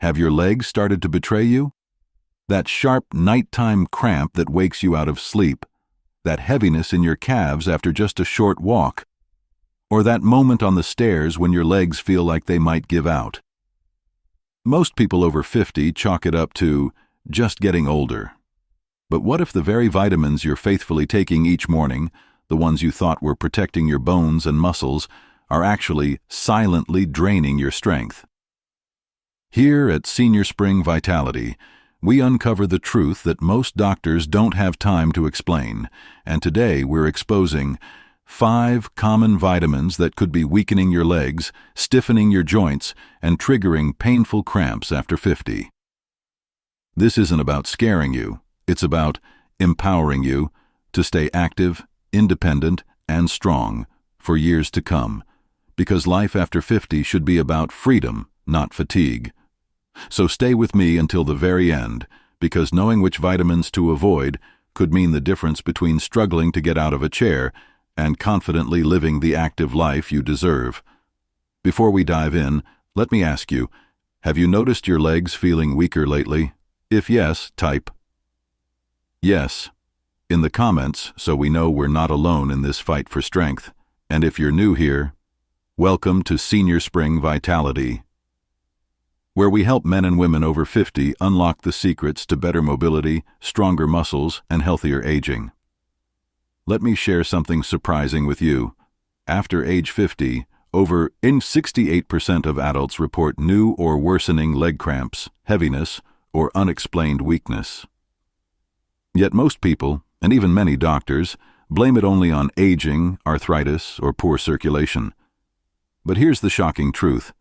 Have your legs started to betray you? That sharp nighttime cramp that wakes you out of sleep, that heaviness in your calves after just a short walk, or that moment on the stairs when your legs feel like they might give out. Most people over 50 chalk it up to just getting older. But what if the very vitamins you're faithfully taking each morning, the ones you thought were protecting your bones and muscles, are actually silently draining your strength? Here at Senior Spring Vitality, we uncover the truth that most doctors don't have time to explain, and today we're exposing 5 common vitamins that could be weakening your legs, stiffening your joints, and triggering painful cramps after 50. This isn't about scaring you, it's about empowering you to stay active, independent, and strong for years to come, because life after 50 should be about freedom, not fatigue. So stay with me until the very end, because knowing which vitamins to avoid could mean the difference between struggling to get out of a chair and confidently living the active life you deserve. Before we dive in, let me ask you, have you noticed your legs feeling weaker lately? If yes, type yes in the comments so we know we're not alone in this fight for strength. And if you're new here, welcome to Senior Spring Vitality, where we help men and women over 50 unlock the secrets to better mobility, stronger muscles, and healthier aging. Let me share something surprising with you. After age 50, over 68% of adults report new or worsening leg cramps, heaviness, or unexplained weakness. Yet most people, and even many doctors, blame it only on aging, arthritis, or poor circulation. But here's the shocking truth.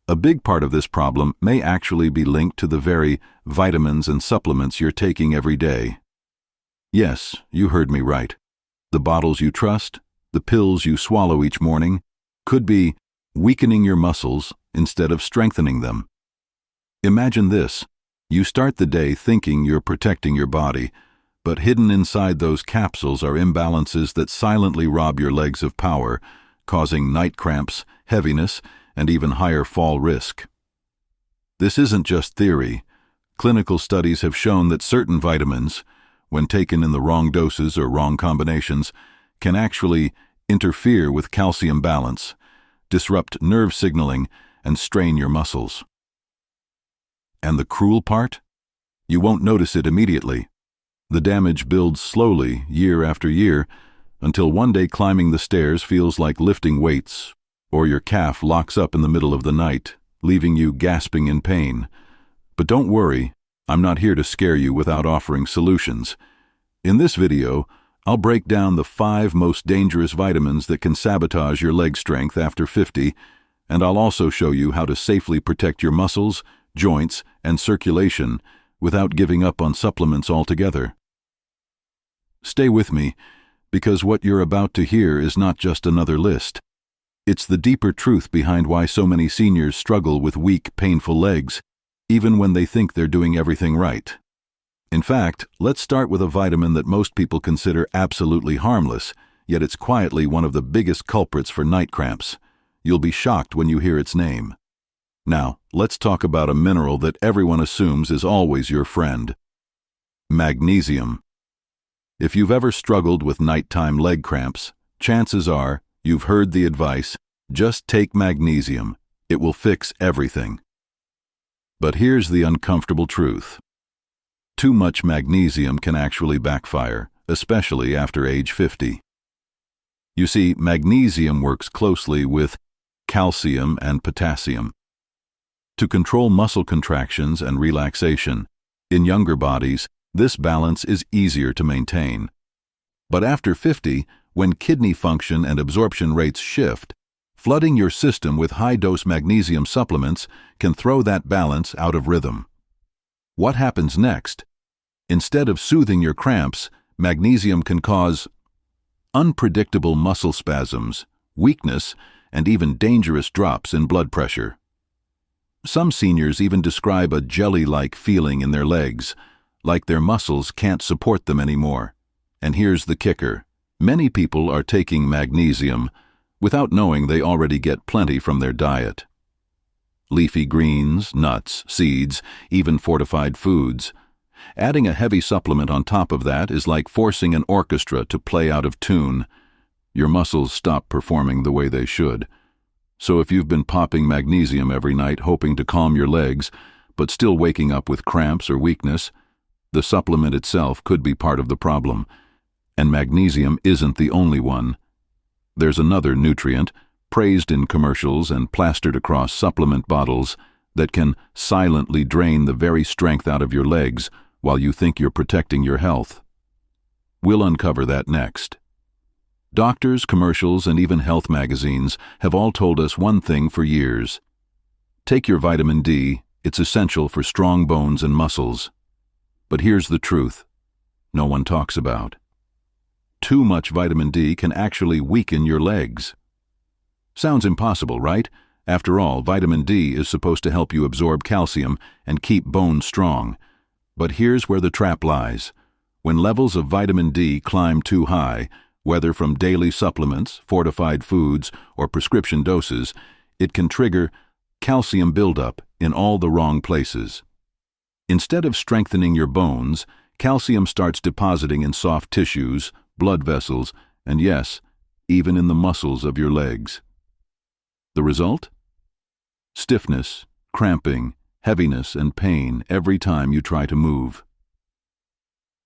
A big part of this problem may actually be linked to the very vitamins and supplements you're taking every day. Yes, you heard me right. The bottles you trust, the pills you swallow each morning, could be weakening your muscles instead of strengthening them. Imagine this. You start the day thinking you're protecting your body, but hidden inside those capsules are imbalances that silently rob your legs of power, causing night cramps, heaviness, and even higher fall risk. This isn't just theory. Clinical studies have shown that certain vitamins, when taken in the wrong doses or wrong combinations, can actually interfere with calcium balance, disrupt nerve signaling, and strain your muscles. And the cruel part? You won't notice it immediately. The damage builds slowly, year after year, until one day climbing the stairs feels like lifting weights, or your calf locks up in the middle of the night, leaving you gasping in pain. But don't worry, I'm not here to scare you without offering solutions. In this video, I'll break down the 5 most dangerous vitamins that can sabotage your leg strength after 50, and I'll also show you how to safely protect your muscles, joints, and circulation without giving up on supplements altogether. Stay with me, because what you're about to hear is not just another list. It's the deeper truth behind why so many seniors struggle with weak, painful legs, even when they think they're doing everything right. In fact, let's start with a vitamin that most people consider absolutely harmless, yet it's quietly one of the biggest culprits for night cramps. You'll be shocked when you hear its name. Now, let's talk about a mineral that everyone assumes is always your friend: magnesium. If you've ever struggled with nighttime leg cramps, chances are you've heard the advice, just take magnesium, it will fix everything. But here's the uncomfortable truth. Too much magnesium can actually backfire, especially after age 50. You see, magnesium works closely with calcium and potassium to control muscle contractions and relaxation. In younger bodies, this balance is easier to maintain. But after 50, when kidney function and absorption rates shift, flooding your system with high-dose magnesium supplements can throw that balance out of rhythm. What happens next? Instead of soothing your cramps, magnesium can cause unpredictable muscle spasms, weakness, and even dangerous drops in blood pressure. Some seniors even describe a jelly-like feeling in their legs, like their muscles can't support them anymore. And here's the kicker. Many people are taking magnesium without knowing they already get plenty from their diet. leafy greens, nuts, seeds, even fortified foods. Adding a heavy supplement on top of that is like forcing an orchestra to play out of tune. Your muscles stop performing the way they should. So if you've been popping magnesium every night hoping to calm your legs, but still waking up with cramps or weakness, the supplement itself could be part of the problem. And magnesium isn't the only one. There's another nutrient, praised in commercials and plastered across supplement bottles, that can silently drain the very strength out of your legs while you think you're protecting your health. We'll uncover that next. Doctors, commercials, and even health magazines have all told us one thing for years. Take your vitamin D, it's essential for strong bones and muscles. But here's the truth no one talks about. Too much vitamin D can actually weaken your legs. Sounds impossible, right? After all, vitamin D is supposed to help you absorb calcium and keep bones strong. But here's where the trap lies. When levels of vitamin D climb too high, whether from daily supplements, fortified foods, or prescription doses, it can trigger calcium buildup in all the wrong places. Instead of strengthening your bones, calcium starts depositing in soft tissues, blood vessels, and yes, even in the muscles of your legs. The result? Stiffness, cramping, heaviness, and pain every time you try to move.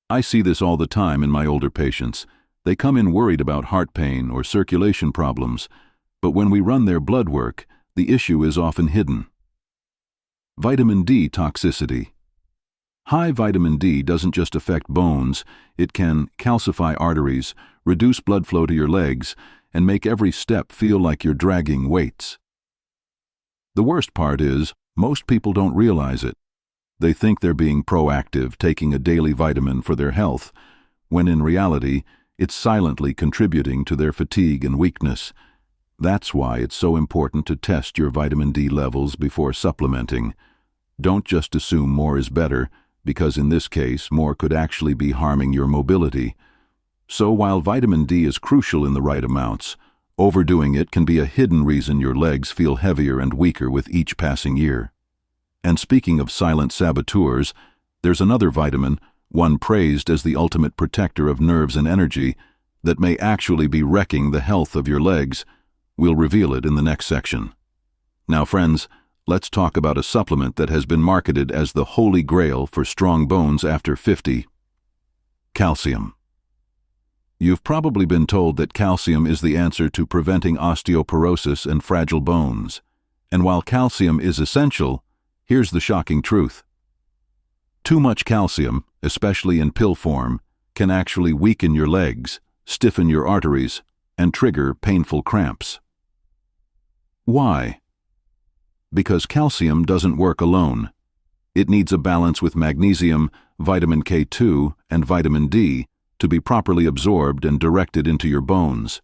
I see this all the time in my older patients. They come in worried about heart pain or circulation problems, but when we run their blood work, the issue is often hidden. Vitamin D toxicity. High vitamin D doesn't just affect bones, it can calcify arteries, reduce blood flow to your legs, and make every step feel like you're dragging weights. The worst part is, most people don't realize it. They think they're being proactive, taking a daily vitamin for their health, when in reality, it's silently contributing to their fatigue and weakness. That's why it's so important to test your vitamin D levels before supplementing. Don't just assume more is better, because in this case, more could actually be harming your mobility. So while vitamin D is crucial in the right amounts, overdoing it can be a hidden reason your legs feel heavier and weaker with each passing year. And speaking of silent saboteurs, there's another vitamin, one praised as the ultimate protector of nerves and energy, that may actually be wrecking the health of your legs. We'll reveal it in the next section. Now, friends, let's talk about a supplement that has been marketed as the holy grail for strong bones after 50. Calcium. You've probably been told that calcium is the answer to preventing osteoporosis and fragile bones. And while calcium is essential, here's the shocking truth. Too much calcium, especially in pill form, can actually weaken your legs, stiffen your arteries, and trigger painful cramps. Why? Because calcium doesn't work alone. It needs a balance with magnesium, vitamin K2, and vitamin D to be properly absorbed and directed into your bones.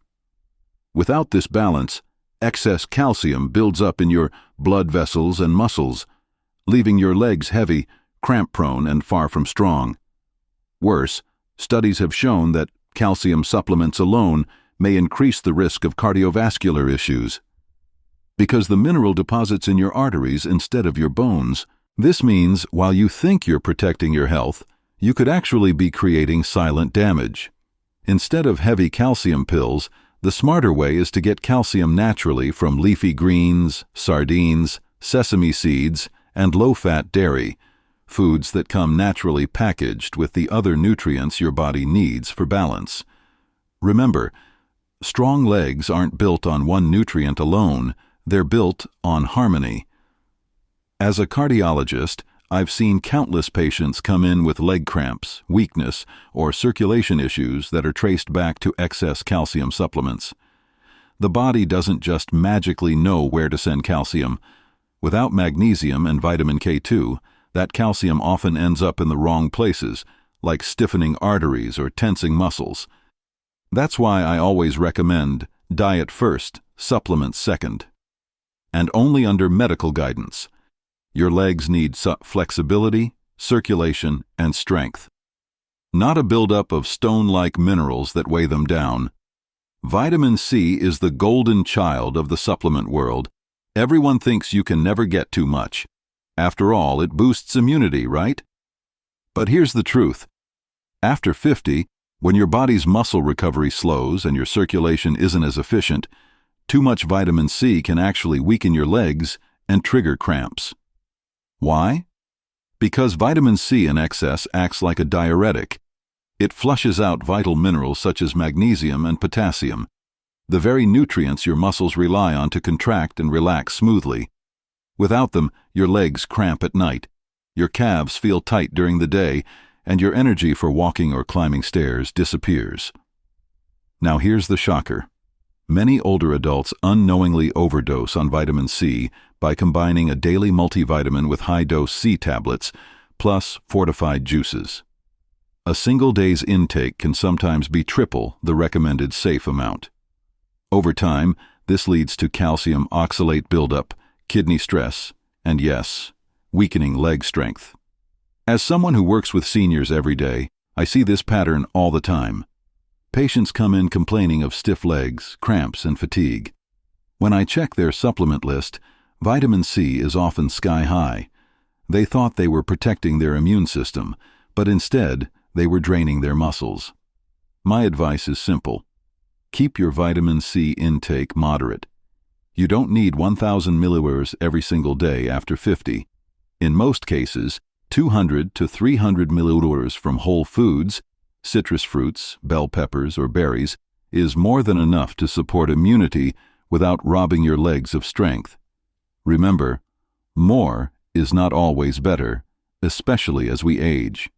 Without this balance, excess calcium builds up in your blood vessels and muscles, leaving your legs heavy, cramp-prone, and far from strong. Worse, studies have shown that calcium supplements alone may increase the risk of cardiovascular issues. Because the mineral deposits in your arteries instead of your bones. This means while you think you're protecting your health, you could actually be creating silent damage. Instead of heavy calcium pills, the smarter way is to get calcium naturally from leafy greens, sardines, sesame seeds, and low-fat dairy, foods that come naturally packaged with the other nutrients your body needs for balance. Remember, strong legs aren't built on one nutrient alone, they're built on harmony. As a cardiologist, I've seen countless patients come in with leg cramps, weakness, or circulation issues that are traced back to excess calcium supplements. The body doesn't just magically know where to send calcium. Without magnesium and vitamin K2, that calcium often ends up in the wrong places, like stiffening arteries or tensing muscles. That's why I always recommend diet first, supplements second. And only under medical guidance. Your legs need flexibility, circulation, and strength. Not a buildup of stone-like minerals that weigh them down. Vitamin C is the golden child of the supplement world, Everyone thinks you can never get too much. After all, it boosts immunity, right? But here's the truth. After 50, when your body's muscle recovery slows and your circulation isn't as efficient, too much vitamin C can actually weaken your legs and trigger cramps. Why? Because vitamin C in excess acts like a diuretic. It flushes out vital minerals such as magnesium and potassium, the very nutrients your muscles rely on to contract and relax smoothly. Without them, your legs cramp at night, your calves feel tight during the day, and your energy for walking or climbing stairs disappears. Now here's the shocker. Many older adults unknowingly overdose on vitamin C by combining a daily multivitamin with high-dose C tablets, plus fortified juices. A single day's intake can sometimes be triple the recommended safe amount. Over time, this leads to calcium oxalate buildup, kidney stress, and yes, weakening leg strength. As someone who works with seniors every day, I see this pattern all the time. Patients come in complaining of stiff legs, cramps, and fatigue. When I check their supplement list, vitamin C is often sky high. They thought they were protecting their immune system, but instead, they were draining their muscles. My advice is simple. Keep your vitamin C intake moderate. You don't need 1,000 milliliters every single day after 50. In most cases, 200 to 300 milliliters from whole foods, citrus fruits, bell peppers, or berries, is more than enough to support immunity without robbing your legs of strength. Remember, more is not always better, especially as we age.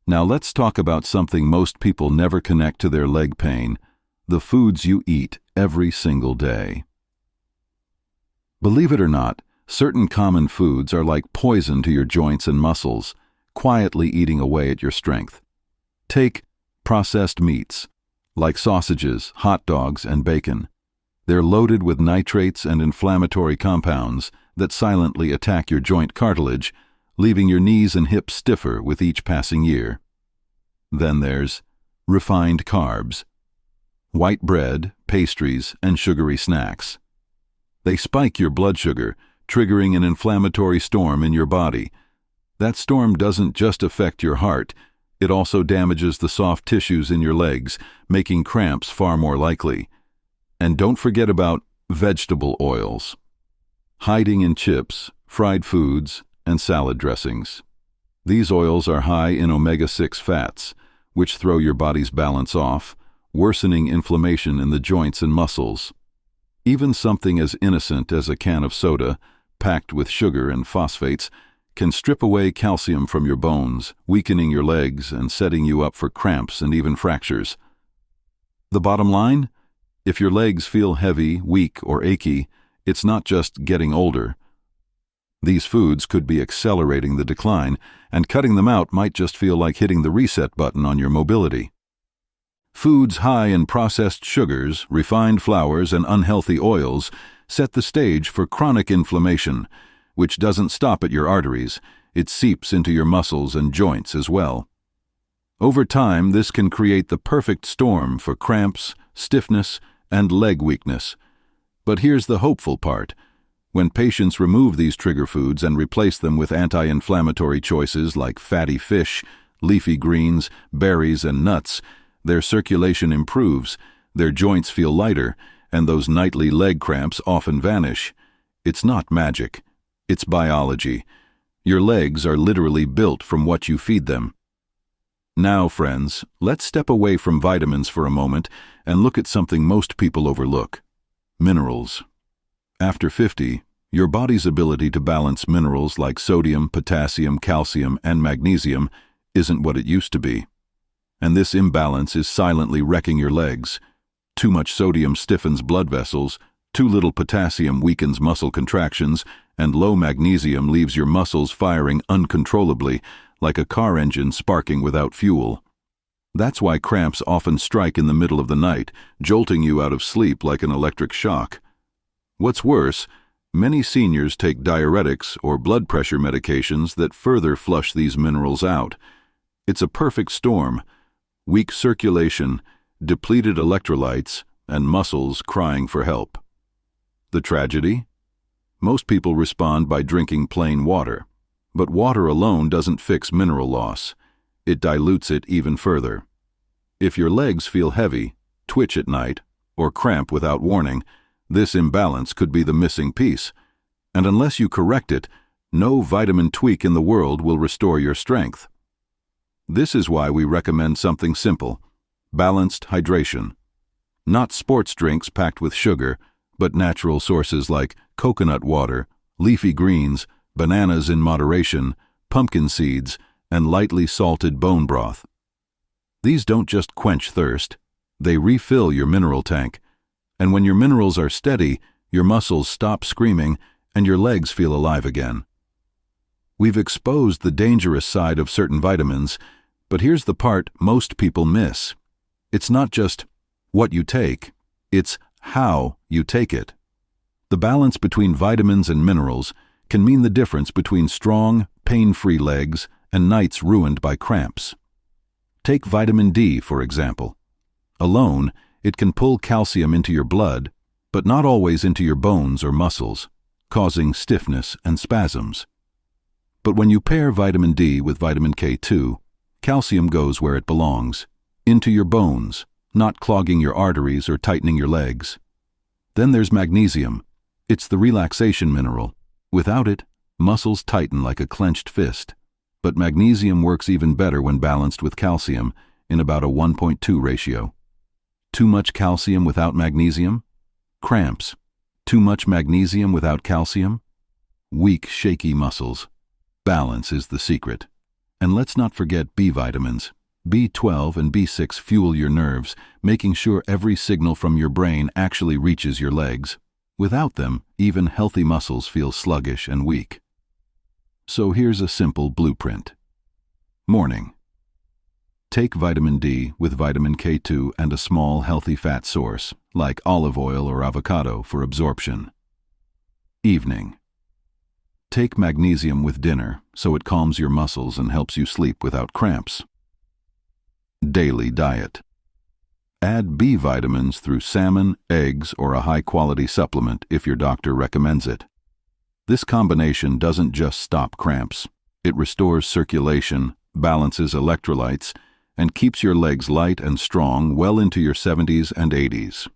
Now let's talk about something most people never connect to their leg pain: the foods you eat every single day. Believe it or not, certain common foods are like poison to your joints and muscles, quietly eating away at your strength. Take processed meats, like sausages, hot dogs, and bacon. They're loaded with nitrates and inflammatory compounds that silently attack your joint cartilage, leaving your knees and hips stiffer with each passing year. Then there's refined carbs, white bread, pastries, and sugary snacks. They spike your blood sugar, triggering an inflammatory storm in your body. That storm doesn't just affect your heart, it also damages the soft tissues in your legs, making cramps far more likely. And don't forget about vegetable oils, hiding in chips, fried foods, and salad dressings. These oils are high in omega-6 fats, which throw your body's balance off, worsening inflammation in the joints and muscles. Even something as innocent as a can of soda, packed with sugar and phosphates, can strip away calcium from your bones, weakening your legs and setting you up for cramps and even fractures. The bottom line? If your legs feel heavy, weak, or achy, it's not just getting older. These foods could be accelerating the decline, and cutting them out might just feel like hitting the reset button on your mobility. Foods high in processed sugars, refined flours, and unhealthy oils set the stage for chronic inflammation, which doesn't stop at your arteries, it seeps into your muscles and joints as well. Over time, this can create the perfect storm for cramps, stiffness, and leg weakness. But here's the hopeful part. When patients remove these trigger foods and replace them with anti-inflammatory choices like fatty fish, leafy greens, berries, and nuts, their circulation improves, their joints feel lighter, and those nightly leg cramps often vanish. It's not magic. It's biology. Your legs are literally built from what you feed them. Now, friends, let's step away from vitamins for a moment and look at something most people overlook: minerals. After 50, your body's ability to balance minerals like sodium, potassium, calcium, and magnesium isn't what it used to be. And this imbalance is silently wrecking your legs. Too much sodium stiffens blood vessels, too little potassium weakens muscle contractions, and low magnesium leaves your muscles firing uncontrollably, like a car engine sparking without fuel. That's why cramps often strike in the middle of the night, jolting you out of sleep like an electric shock. What's worse, many seniors take diuretics or blood pressure medications that further flush these minerals out. It's a perfect storm: weak circulation, depleted electrolytes, and muscles crying for help. The tragedy? Most people respond by drinking plain water, but water alone doesn't fix mineral loss. It dilutes it even further. If your legs feel heavy, twitch at night, or cramp without warning, this imbalance could be the missing piece. And unless you correct it, no vitamin tweak in the world will restore your strength. This is why we recommend something simple: balanced hydration. Not sports drinks packed with sugar, but natural sources like coconut water, leafy greens, bananas in moderation, pumpkin seeds, and lightly salted bone broth. These don't just quench thirst, they refill your mineral tank. And when your minerals are steady, your muscles stop screaming and your legs feel alive again. We've exposed the dangerous side of certain vitamins, but here's the part most people miss. It's not just what you take, it's how you take it. The balance between vitamins and minerals can mean the difference between strong, pain-free legs and nights ruined by cramps. Take vitamin D, for example. Alone, it can pull calcium into your blood, but not always into your bones or muscles, causing stiffness and spasms. But when you pair vitamin D with vitamin K2, calcium goes where it belongs, into your bones, not clogging your arteries or tightening your legs. Then there's magnesium. It's the relaxation mineral. Without it, muscles tighten like a clenched fist. But magnesium works even better when balanced with calcium, in about a 1.2 ratio. Too much calcium without magnesium? Cramps. Too much magnesium without calcium? Weak, shaky muscles. Balance is the secret. And let's not forget B vitamins. B12 and B6 fuel your nerves, making sure every signal from your brain actually reaches your legs. Without them, even healthy muscles feel sluggish and weak. So here's a simple blueprint. Morning. Take vitamin D with vitamin K2 and a small healthy fat source, like olive oil or avocado, for absorption. Evening. Take magnesium with dinner so it calms your muscles and helps you sleep without cramps. Daily diet. Add B vitamins through salmon, eggs, or a high-quality supplement if your doctor recommends it. This combination doesn't just stop cramps. It restores circulation, balances electrolytes, and keeps your legs light and strong well into your 70s and 80s.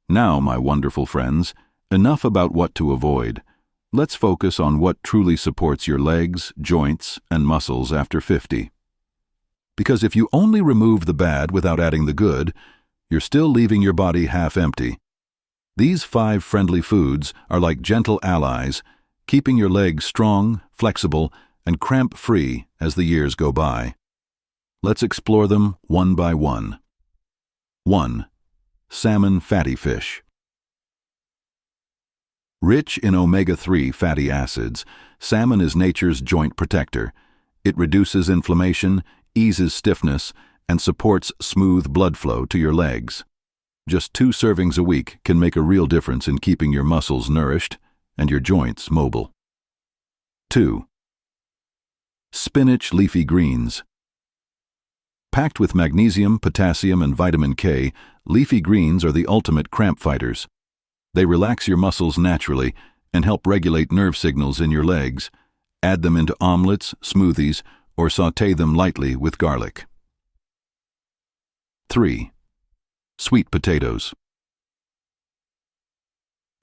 Now, my wonderful friends, enough about what to avoid. Let's focus on what truly supports your legs, joints, and muscles after 50. Because if you only remove the bad without adding the good, you're still leaving your body half empty. These 5 friendly foods are like gentle allies, keeping your legs strong, flexible, and cramp-free as the years go by. Let's explore them one by one. 1. Salmon fatty fish. Rich in omega-3 fatty acids, salmon is nature's joint protector. It reduces inflammation, eases stiffness, and supports smooth blood flow to your legs. Just 2 servings a week can make a real difference in keeping your muscles nourished and your joints mobile. 2. Spinach leafy greens. Packed with magnesium, potassium, and vitamin K, leafy greens are the ultimate cramp fighters. They relax your muscles naturally and help regulate nerve signals in your legs. Add them into omelets, smoothies, or sauté them lightly with garlic. 3. Sweet potatoes.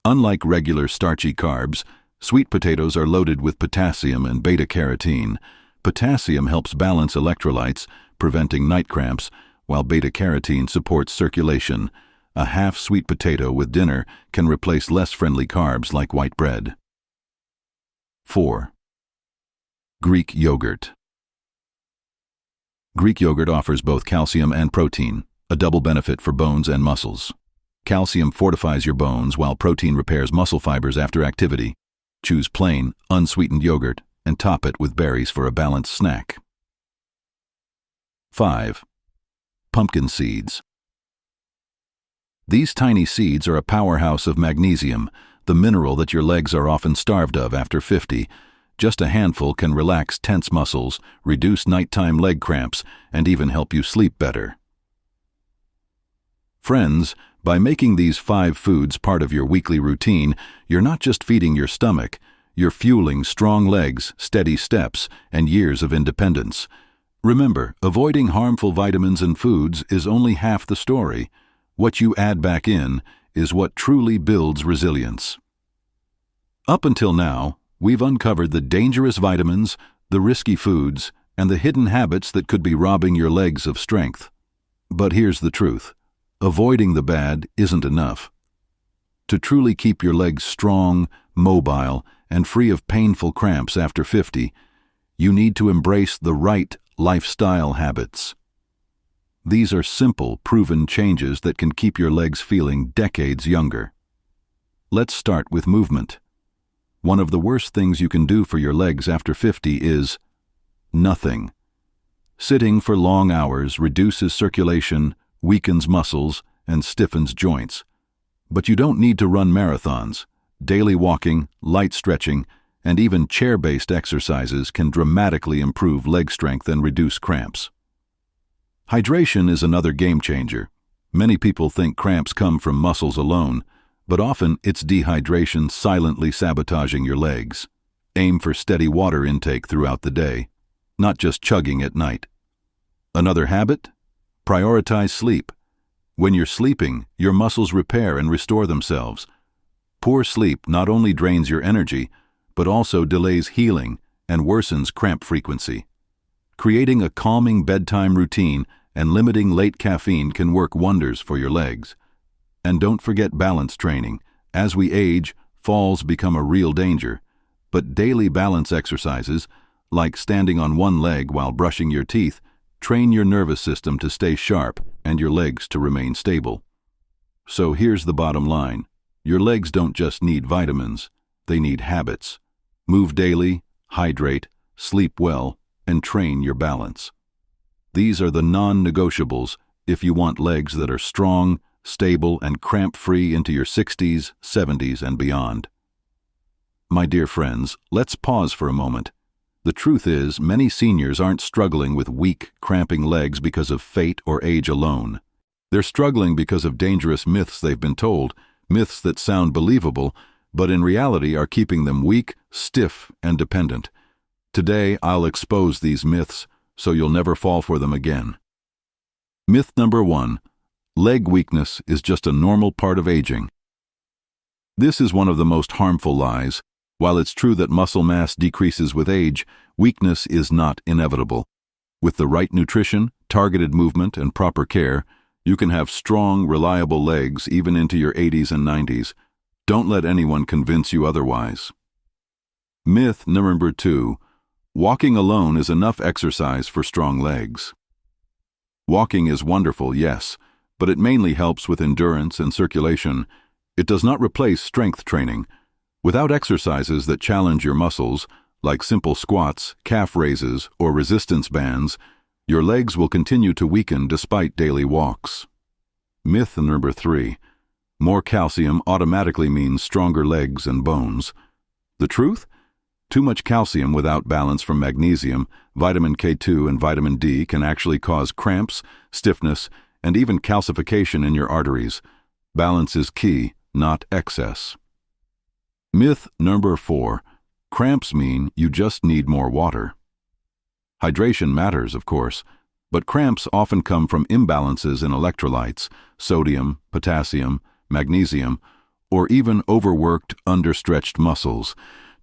Unlike regular starchy carbs, sweet potatoes are loaded with potassium and beta-carotene. Potassium helps balance electrolytes, preventing night cramps, while beta-carotene supports circulation. A half sweet potato with dinner can replace less friendly carbs like white bread. 4. Greek yogurt. Greek yogurt offers both calcium and protein, a double benefit for bones and muscles. Calcium fortifies your bones while protein repairs muscle fibers after activity. Choose plain, unsweetened yogurt and top it with berries for a balanced snack. 5. Pumpkin seeds. These tiny seeds are a powerhouse of magnesium, the mineral that your legs are often starved of after 50. Just a handful can relax tense muscles, reduce nighttime leg cramps, and even help you sleep better. Friends, By making these 5 foods part of your weekly routine, you're not just feeding your stomach, you're fueling strong legs, steady steps, and years of independence. Remember, avoiding harmful vitamins and foods is only half the story. What you add back in is what truly builds resilience. Up until now, we've uncovered the dangerous vitamins, the risky foods, and the hidden habits that could be robbing your legs of strength. But here's the truth. Avoiding the bad isn't enough. To truly keep your legs strong, mobile, and free of painful cramps after 50, you need to embrace the right lifestyle habits. These are simple, proven changes that can keep your legs feeling decades younger. Let's start with movement. One of the worst things you can do for your legs after 50 is nothing. Sitting for long hours reduces circulation, weakens muscles, and stiffens joints. But you don't need to run marathons. Daily walking, light stretching, and even chair-based exercises can dramatically improve leg strength and reduce cramps. Hydration is another game changer. Many people think cramps come from muscles alone, but often it's dehydration silently sabotaging your legs. Aim for steady water intake throughout the day, not just chugging at night. Another habit? Prioritize sleep. When you're sleeping, your muscles repair and restore themselves. Poor sleep not only drains your energy, but also delays healing and worsens cramp frequency. Creating a calming bedtime routine and limiting late caffeine can work wonders for your legs. And don't forget balance training. As we age, falls become a real danger. But daily balance exercises, like standing on one leg while brushing your teeth, train your nervous system to stay sharp and your legs to remain stable. So here's the bottom line. Your legs don't just need vitamins, they need habits. Move daily, hydrate, sleep well, and train your balance. These are the non-negotiables if you want legs that are strong, stable, and cramp-free into your 60s, 70s, and beyond. My dear friends, let's pause for a moment. The truth is, many seniors aren't struggling with weak, cramping legs because of fate or age alone. They're struggling because of dangerous myths they've been told, myths that sound believable, but in reality are keeping them weak, stiff, and dependent. Today, I'll expose these myths so you'll never fall for them again. Myth number 1. Leg weakness is just a normal part of aging. This is one of the most harmful lies. While it's true that muscle mass decreases with age, weakness is not inevitable. With the right nutrition, targeted movement, and proper care, you can have strong, reliable legs even into your 80s and 90s. Don't let anyone convince you otherwise. Myth number 2. Walking alone is enough exercise for strong legs. Walking is wonderful, yes, but it mainly helps with endurance and circulation. It does not replace strength training. Without exercises that challenge your muscles, like simple squats, calf raises, or resistance bands, your legs will continue to weaken despite daily walks. Myth number 3. More calcium automatically means stronger legs and bones. The truth? Too much calcium without balance from magnesium, vitamin K2, and vitamin D can actually cause cramps, stiffness, and even calcification in your arteries. Balance is key, not excess. Myth number 4. Cramps mean you just need more water. Hydration matters, of course, but cramps often come from imbalances in electrolytes, sodium, potassium, magnesium, or even overworked, understretched muscles.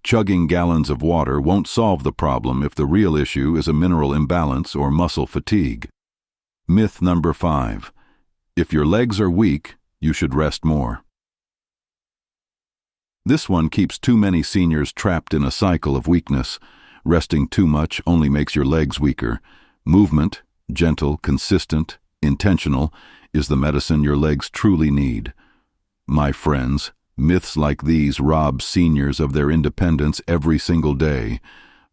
Chugging gallons of water won't solve the problem if the real issue is a mineral imbalance or muscle fatigue. Myth number 5. If your legs are weak, you should rest more. This one keeps too many seniors trapped in a cycle of weakness. Resting too much only makes your legs weaker. Movement, gentle, consistent, intentional, is the medicine your legs truly need. My friends, myths like these rob seniors of their independence every single day.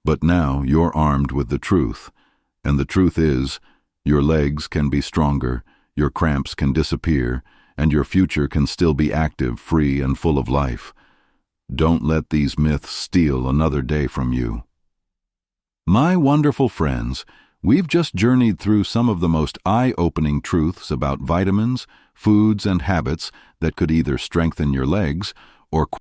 But now you're armed with the truth. And the truth is, your legs can be stronger, your cramps can disappear, and your future can still be active, free, and full of life. Don't let these myths steal another day from you. My wonderful friends, We've just journeyed through some of the most eye-opening truths about vitamins, foods, and habits that could either strengthen your legs or